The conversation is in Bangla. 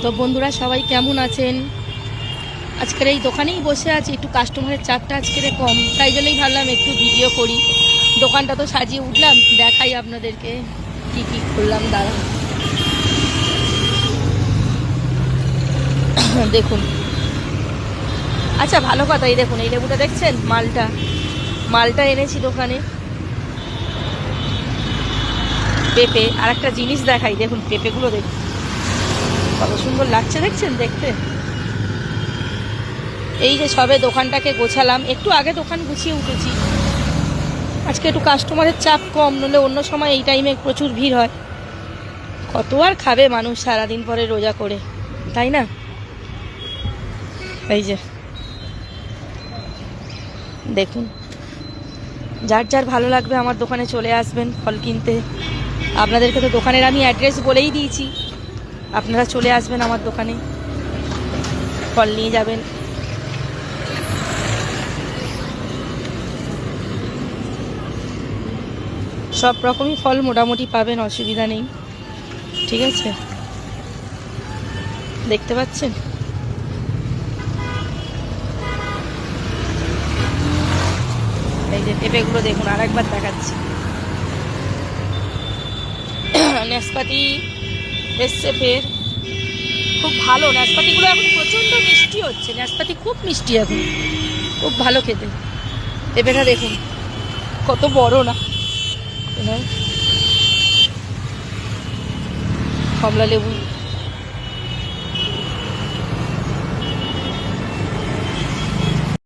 তো বন্ধুরা সবাই কেমন আছেন? আজকের এই দোকানেই বসে আছি, একটু কাস্টমারের চাপটা আজকের কম, তাই জন্যই ভাবলাম একটু ভিডিও করি। দোকানটা তো সাজিয়ে উঠলাম, দেখাই আপনাদেরকে কি কি করলাম। দাঁড়া দেখুন। আচ্ছা ভালো কথা, এই দেখুন এই লেবুটা দেখছেন, মালটা এনেছি দোকানে। পেঁপে, আর একটা জিনিস দেখাই, দেখুন পেঁপেগুলো দেখুন কত সুন্দর লাগছে, দেখছেন দেখতে। এই যে সবে দোকানটাকে গোছালাম, একটু আগে দোকান গুছিয়ে উঠেছি। আজকে একটু কাস্টমারের চাপ কম, নলে অন্য সময় এই টাইমে প্রচুর ভিড় হয়। কত আর খাবে মানুষ সারাদিন পরে রোজা করে, তাই না? এই যে দেখুন, যার যার ভালো লাগবে আমার দোকানে চলে আসবেন ফল কিনতে। আপনাদেরকে তো দোকানের আমি অ্যাড্রেস বলেই দিয়েছি, আপনারা চলে আসবেন আমার দোকানে, ফল নিয়ে যাবেন। সব রকমই ফল মোটামুটি পাবেন, অসুবিধা নেই, ঠিক আছে? দেখতে পাচ্ছেন এই যে পেঁপেগুলো দেখুন, আর একবার দেখাচ্ছি। নাশপাতি এসছে ফের, খুব ভালো নাশপাতিগুলো, এখন প্রচণ্ড মিষ্টি হচ্ছে, নাশপাতি খুব মিষ্টি এখন, খুব ভালো খেতে। পেঁপেটা দেখুন কত বড় না, কমলা লেবু